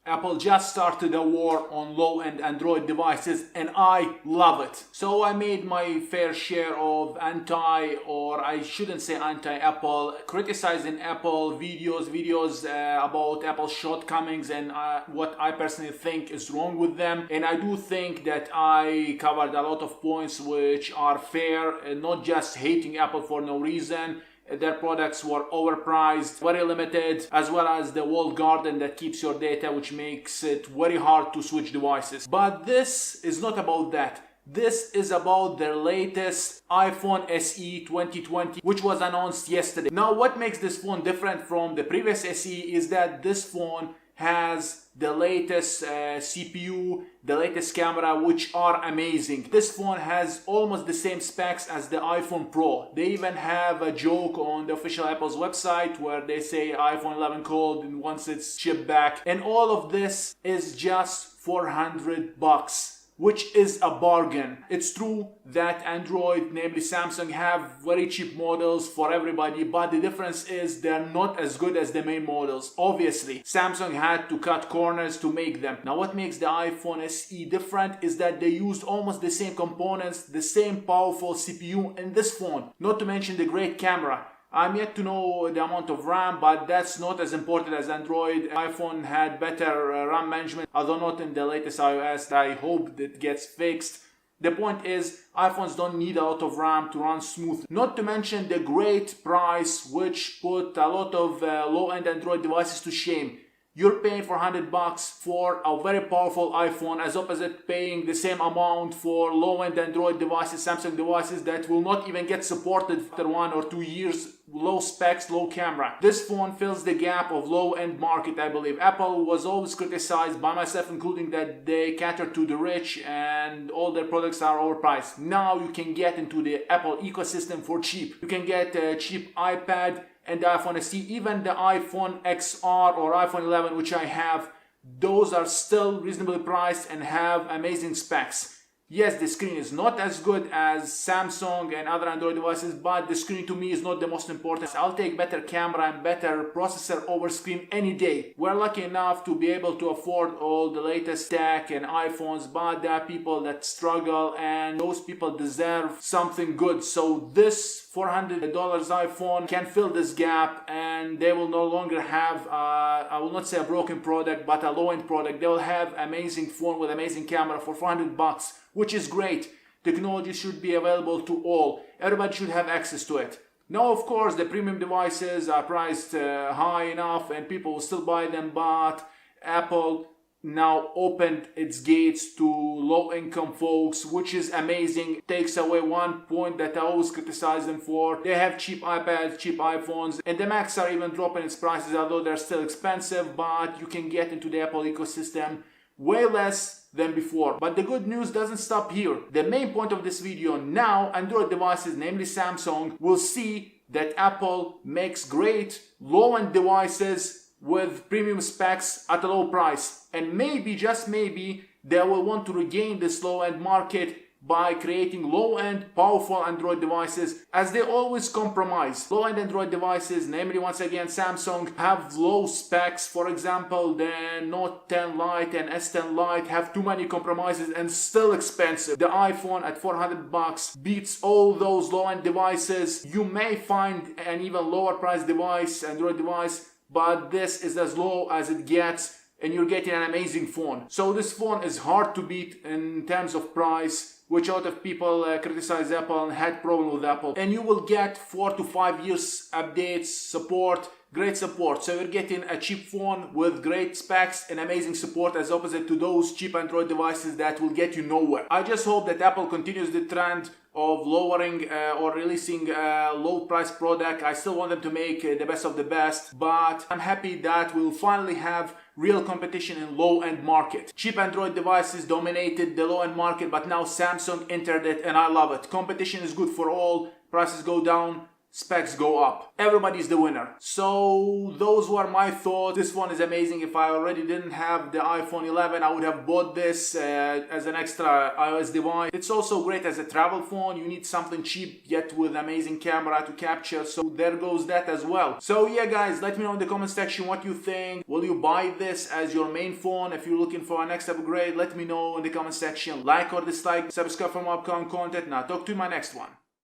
Apple just started a war on low-end Android devices and I love it. So I made my fair share of or I shouldn't say anti-Apple, criticizing Apple videos about Apple's shortcomings and what I personally think is wrong with them. And I do think that I covered a lot of points which are fair and not just hating Apple for no reason. Their products were overpriced, very limited, as well as the walled garden that keeps your data, which makes it very hard to switch devices. But this is not about that. This is about their latest iPhone SE 2020, which was announced yesterday. Now, what makes this phone different from the previous SE is that this phone has the latest CPU, the latest camera, which are amazing. This phone has almost the same specs as the iPhone Pro. They even have a joke on the official Apple's website where they say iPhone 11 cold and once it's shipped back. And all of this is just $400. Which is a bargain. It's true that Android, namely Samsung, have very cheap models for everybody, but the difference is they're not as good as the main models. Obviously, Samsung had to cut corners to make them. Now, what makes the iPhone SE different is that they used almost the same components, the same powerful CPU in this phone, not to mention the great camera. I'm yet to know the amount of RAM, but that's not as important as Android. iPhone had better RAM management, although not in the latest iOS. I hope that gets fixed. The point is, iPhones don't need a lot of RAM to run smooth. Not to mention the great price, which put a lot of low-end Android devices to shame. You're paying $400 for a very powerful iPhone as opposite paying the same amount for low-end Android devices, Samsung devices that will not even get supported after 1 or 2 years, low specs, low camera. This phone fills the gap of low-end market, I believe. Apple was always criticized, by myself including, that they cater to the rich and all their products are overpriced. Now you can get into the Apple ecosystem for cheap. You can get a cheap iPad and the iPhone SE, even the iPhone XR or iPhone 11, which I have, those are still reasonably priced and have amazing specs. Yes, the screen is not as good as Samsung and other Android devices, but the screen to me is not the most important. I'll take better camera and better processor over screen any day. We're lucky enough to be able to afford all the latest tech and iPhones, but there are people that struggle and those people deserve something good. So this $400 iPhone can fill this gap and they will no longer have, I will not say a broken product, but a low-end product. They will have amazing phone with amazing camera for $400, which is great. Technology should be available to all. Everybody should have access to it. Now, of course, the premium devices are priced high enough and people will still buy them, but Apple now opened its gates to low-income folks, which is amazing. It takes away one point that I always criticize them for. They have cheap iPads, cheap iPhones, and the Macs are even dropping its prices, although they're still expensive, but you can get into the Apple ecosystem way less than before. But the good news doesn't stop here. The main point of this video, now Android devices, namely Samsung, will see that Apple makes great low-end devices with premium specs at a low price. And maybe, just maybe, they will want to regain this low-end market by creating low-end, powerful Android devices, as they always compromise. Low-end Android devices, namely once again Samsung, have low specs. For example, the Note 10 Lite and S10 Lite have too many compromises and still expensive. The iPhone at $400 beats all those low-end devices. You may find an even lower price device, Android device, but this is as low as it gets and you're getting an amazing phone. So this phone is hard to beat in terms of price, which a lot of people criticize Apple and had problem with Apple. And you will get 4 to 5 years updates, support, great support. So you're getting a cheap phone with great specs and amazing support as opposite to those cheap Android devices that will get you nowhere. I just hope that Apple continues the trend of lowering or releasing a low price product. I still want them to make the best of the best, but I'm happy that we'll finally have real competition in low-end market. Cheap Android devices dominated the low-end market, but now Samsung entered it and I love it. Competition is good for all. Prices go down, specs go up. Everybody's the winner. So those were my thoughts. This phone is amazing. If I already didn't have the iPhone 11, I would have bought this as an extra iOS device. It's also great as a travel phone. You need something cheap yet with amazing camera to capture, so there goes that as well. So yeah guys, let me know in the comment section what you think. Will you buy this as your main phone? If you're looking for a next upgrade, let me know in the comment section. Like or dislike, subscribe for more upcoming content, and I'll talk to you in my next one.